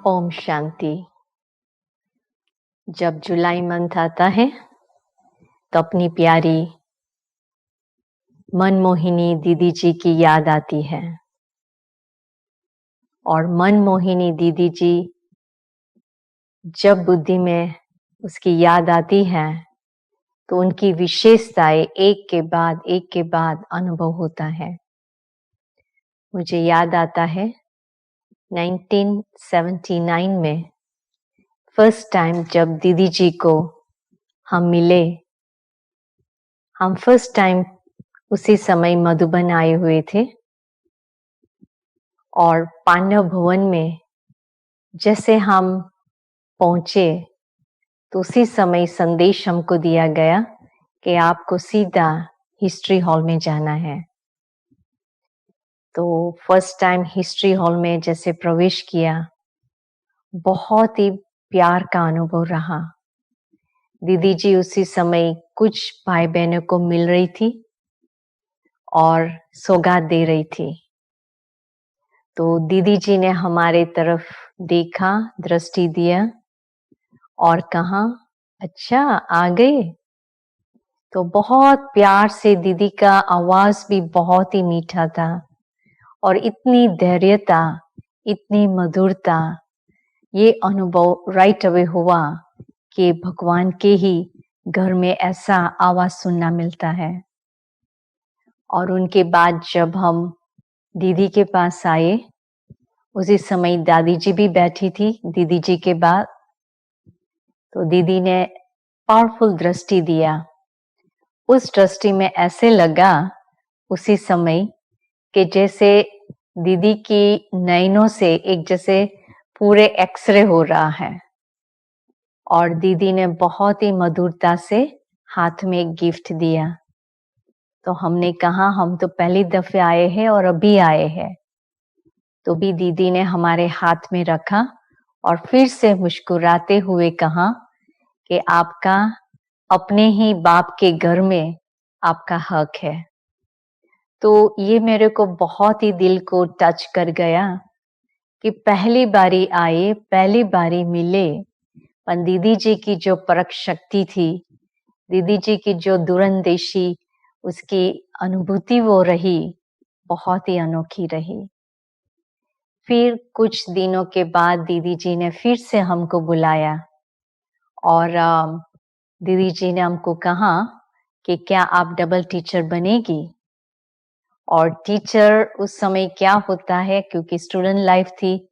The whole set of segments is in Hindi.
ओम शांति। जब जुलाई मंथ आता है तो अपनी प्यारी मनमोहिनी दीदी जी की याद आती है। और मनमोहिनी दीदी जी जब बुद्धि में उसकी याद आती है तो उनकी विशेषताएं एक के बाद अनुभव होता है। मुझे याद आता है 1979 में फर्स्ट टाइम जब दीदी जी को हम मिले। हम फर्स्ट टाइम उसी समय मधुबन आए हुए थे और पांडव भवन में जैसे हम पहुंचे तो उसी समय संदेश हमको दिया गया कि आपको सीधा हिस्ट्री हॉल में जाना है। तो फर्स्ट टाइम हिस्ट्री हॉल में जैसे प्रवेश किया, बहुत ही प्यार का अनुभव रहा। दीदी जी उसी समय कुछ भाई बहनों को मिल रही थी और सौगात दे रही थी। तो दीदी जी ने हमारे तरफ देखा, दृष्टि दिया और कहा, अच्छा आ गए। तो बहुत प्यार से दीदी का आवाज भी बहुत ही मीठा था और इतनी धैर्यता, इतनी मधुरता, ये अनुभव राइट अवे हुआ कि भगवान के ही घर में ऐसा आवाज सुनना मिलता है। और उनके बाद जब हम दीदी के पास आए, उसी समय दादी जी भी बैठी थी दीदी जी के बाद। तो दीदी ने पावरफुल दृष्टि दिया। उस दृष्टि में ऐसे लगा उसी समय कि जैसे दीदी की नयनों से एक जैसे पूरे एक्सरे हो रहा है। और दीदी ने बहुत ही मधुरता से हाथ में एक गिफ्ट दिया। तो हमने कहा हम तो पहली दफे आए हैं और अभी आए हैं। तो भी दीदी ने हमारे हाथ में रखा और फिर से मुस्कुराते हुए कहा कि आपका अपने ही बाप के घर में आपका हक है। तो ये मेरे को बहुत ही दिल को टच कर गया कि पहली बारी आए, पहली बारी मिले, पर दीदी जी की जो परख शक्ति थी, दीदी जी की जो दूरंदेशी उसकी अनुभूति वो रही, बहुत ही अनोखी रही। फिर कुछ दिनों के बाद दीदी जी ने फिर से हमको बुलाया और दीदी जी ने हमको कहा कि क्या आप डबल टीचर बनेगी। और टीचर उस समय क्या होता है, क्योंकि स्टूडेंट लाइफ थी,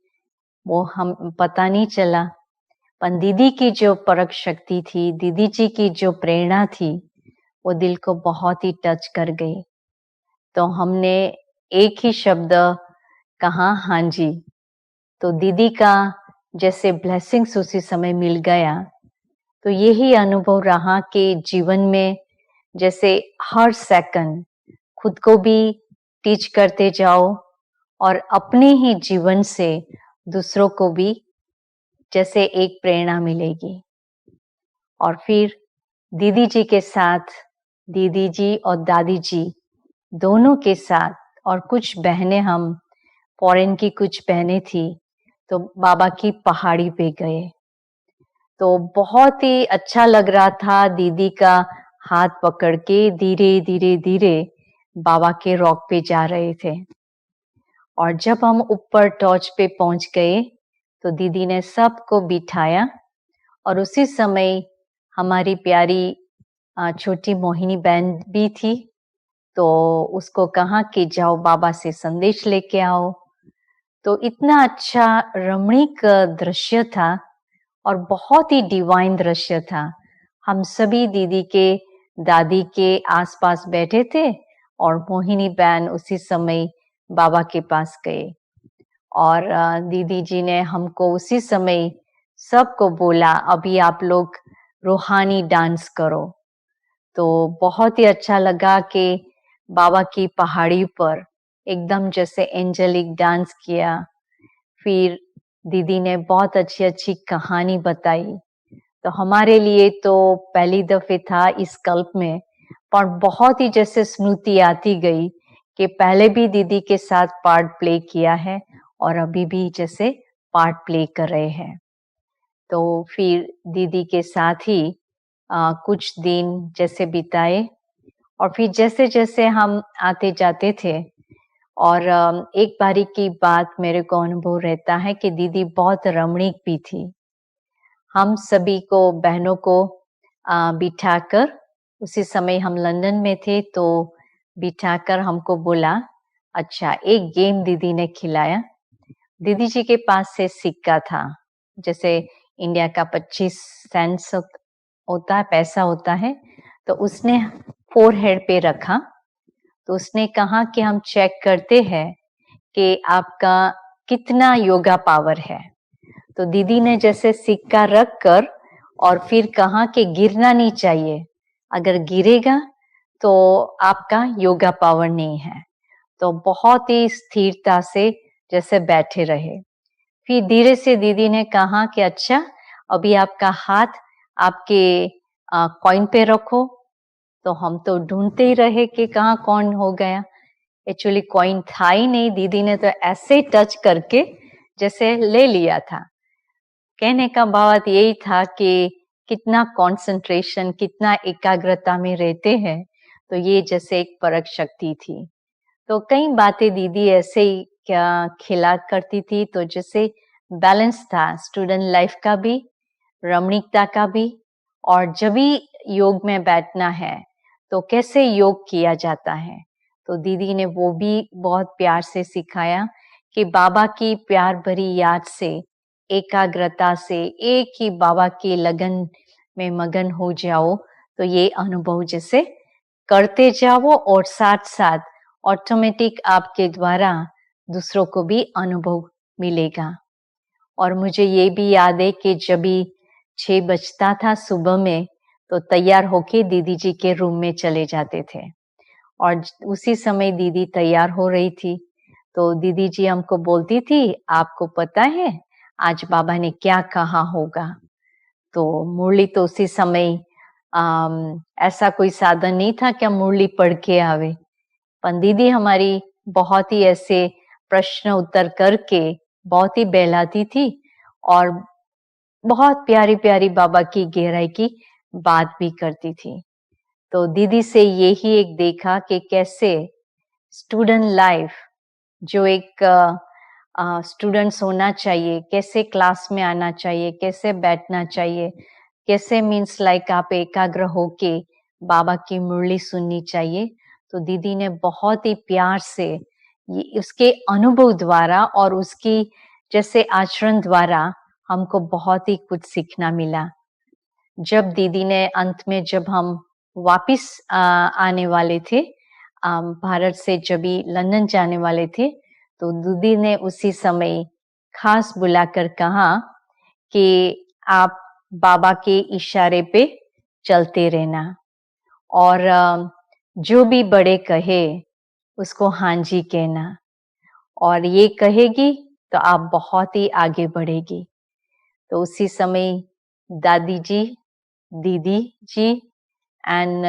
वो हम पता नहीं चला। पर दीदी की जो परख शक्ति थी, दीदी जी की जो प्रेरणा थी, वो दिल को बहुत ही टच कर गई। तो हमने एक ही शब्द कहा, हाँ जी। तो दीदी का जैसे ब्लेसिंग्स उसी समय मिल गया। तो यही अनुभव रहा कि जीवन में जैसे हर सेकंड खुद को भी टीच करते जाओ और अपने ही जीवन से दूसरों को भी जैसे एक प्रेरणा मिलेगी। और फिर दीदी जी के साथ, दीदी जी और दादी जी दोनों के साथ, और कुछ बहनें, हम फॉरेन की कुछ बहनें थी, तो बाबा की पहाड़ी पे गए। तो बहुत ही अच्छा लग रहा था। दीदी का हाथ पकड़ के धीरे धीरे धीरे बाबा के रॉक पे जा रहे थे। और जब हम ऊपर टॉर्च पे पहुंच गए तो दीदी ने सबको बिठाया और उसी समय हमारी प्यारी छोटी मोहिनी बहन भी थी। तो उसको कहा कि जाओ बाबा से संदेश लेके आओ। तो इतना अच्छा रमणीक दृश्य था और बहुत ही डिवाइन दृश्य था। हम सभी दीदी के दादी के आसपास बैठे थे और मोहिनी बहन उसी समय बाबा के पास गए। और दीदी जी ने हमको उसी समय सबको बोला, अभी आप लोग रूहानी डांस करो। तो बहुत ही अच्छा लगा कि बाबा की पहाड़ी पर एकदम जैसे एंजेलिक डांस किया। फिर दीदी ने बहुत अच्छी अच्छी कहानी बताई। तो हमारे लिए तो पहली दफे था इस कल्प में, पर बहुत ही जैसे स्मृति आती गई कि पहले भी दीदी के साथ पार्ट प्ले किया है और अभी भी जैसे पार्ट प्ले कर रहे हैं। तो फिर दीदी के साथ ही कुछ दिन जैसे बिताए और फिर जैसे जैसे हम आते जाते थे और एक बारी की बात मेरे को अनुभव रहता है कि दीदी बहुत रमणीक भी थी। हम सभी को बहनों को बिठाकर, उसी समय हम लंदन में थे, तो बिठाकर हमको बोला, अच्छा एक गेम दीदी ने खिलाया। दीदी जी के पास से सिक्का था, जैसे इंडिया का 25 सेंट्स होता है, पैसा होता है, तो उसने फोरहेड पे रखा। तो उसने कहा कि हम चेक करते हैं कि आपका कितना योगा पावर है। तो दीदी ने जैसे सिक्का रख कर और फिर कहा कि गिरना नहीं चाहिए, अगर गिरेगा तो आपका योगा पावर नहीं है। तो बहुत ही स्थिरता से जैसे बैठे रहे। फिर धीरे से दीदी ने कहा कि अच्छा अभी आपका हाथ आपके कॉइन पे रखो। तो हम तो ढूंढते ही रहे कि कहाँ कौन हो गया। एक्चुअली कॉइन था ही नहीं, दीदी ने तो ऐसे टच करके जैसे ले लिया था। कहने का भाव यही था कि कितना कंसंट्रेशन, कितना एकाग्रता में रहते हैं, तो ये जैसे एक परख शक्ति थी। तो कई बातें दीदी ऐसे ही क्या खिला करती थी, तो जैसे बैलेंस था स्टूडेंट लाइफ का भी, रमणीकता का भी, और जब भी योग में बैठना है तो कैसे योग किया जाता है। तो दीदी ने वो भी बहुत प्यार से सिखाया कि बाबा की प्यार भरी याद से, एकाग्रता से एक ही बाबा की लगन में मगन हो जाओ, तो ये अनुभव जैसे करते जाओ और साथ साथ ऑटोमेटिक आपके द्वारा दूसरों को भी अनुभव मिलेगा। और मुझे ये भी याद है कि जब भी 6 बजता था सुबह में, तो तैयार होके दीदी जी के रूम में चले जाते थे और उसी समय दीदी तैयार हो रही थी, तो दीदी जी हमको बोलती थी, आपको पता है आज बाबा ने क्या कहा होगा। तो मुरली तो उसी समय ऐसा कोई साधन नहीं था कि हम मुरली पढ़ के आवे, पर दीदी हमारी बहुत ही ऐसे प्रश्न उत्तर करके बहुत ही बहलाती थी और बहुत प्यारी प्यारी बाबा की गहराई की बात भी करती थी। तो दीदी से यही एक देखा कि कैसे स्टूडेंट लाइफ, जो एक स्टूडेंट्स होना चाहिए, कैसे क्लास में आना चाहिए, कैसे बैठना चाहिए, कैसे मीन्स लाइक आप एकाग्र होके बाबा की मुरली सुननी चाहिए। तो दीदी ने बहुत ही प्यार से ये उसके अनुभव द्वारा और उसकी जैसे आचरण द्वारा हमको बहुत ही कुछ सीखना मिला। जब दीदी ने अंत में, जब हम वापिस आने वाले थे भारत से, जब भी लंदन जाने वाले थे, तो दीदी ने उसी समय खास बुलाकर कहा कि आप बाबा के इशारे पे चलते रहना और जो भी बड़े कहे उसको हाँ जी कहना, और ये कहेगी तो आप बहुत ही आगे बढ़ेगी। तो उसी समय दादी जी, दीदी जी एंड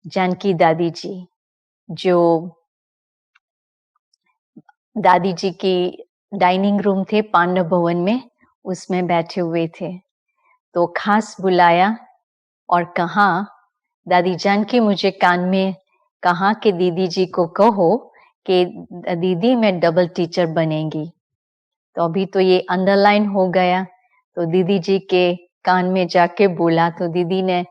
जानकी दादी जी, जो दादी जी की डाइनिंग रूम थे पांडव भवन में, उसमें बैठे हुए थे। तो खास बुलाया और कहा, दादी जानकी मुझे कान में कहा कि दीदी जी को कहो कि दीदी मैं डबल टीचर बनेंगी। तो अभी तो ये अंडरलाइन हो गया। तो दीदी जी के कान में जाके बोला, तो दीदी ने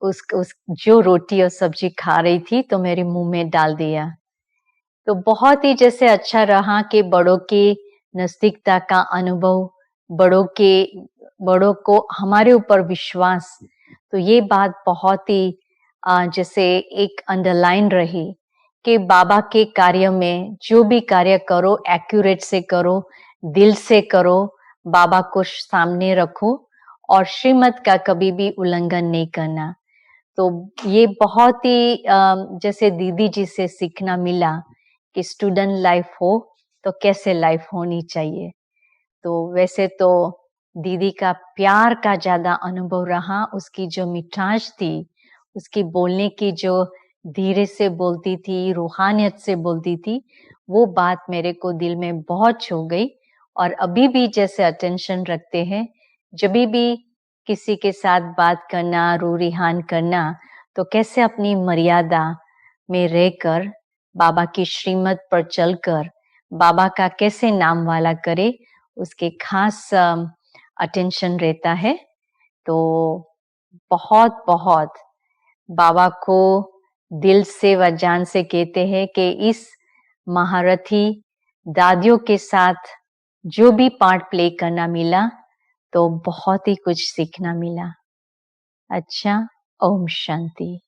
उस जो रोटी और सब्जी खा रही थी तो मेरे मुंह में डाल दिया। तो बहुत ही जैसे अच्छा रहा कि बड़ों की नजदीकता का अनुभव, बड़ों को हमारे ऊपर विश्वास, तो ये बात बहुत ही जैसे एक अंडरलाइन रही कि बाबा के कार्य में जो भी कार्य करो एक्यूरेट से करो, दिल से करो, बाबा को सामने रखो और श्रीमत का कभी भी उल्लंघन नहीं करना। तो ये बहुत ही जैसे दीदी जी से सीखना मिला कि स्टूडेंट लाइफ हो तो कैसे लाइफ होनी चाहिए। तो वैसे तो दीदी का प्यार का ज्यादा अनुभव रहा, उसकी जो मिठास थी, उसकी बोलने की जो धीरे से बोलती थी, रूहानियत से बोलती थी, वो बात मेरे को दिल में बहुत छू गई और अभी भी जैसे अटेंशन रखते हैं, जब भी किसी के साथ बात करना, रू-रिहान करना, तो कैसे अपनी मर्यादा में रहकर बाबा की श्रीमत पर चलकर बाबा का कैसे नाम वाला करे, उसके खास अटेंशन रहता है। तो बहुत-बहुत बाबा को दिल से व जान से कहते हैं कि इस महारथी दादियों के साथ जो भी पार्ट प्ले करना मिला, तो बहुत ही कुछ सीखना मिला। अच्छा, ओम शांति।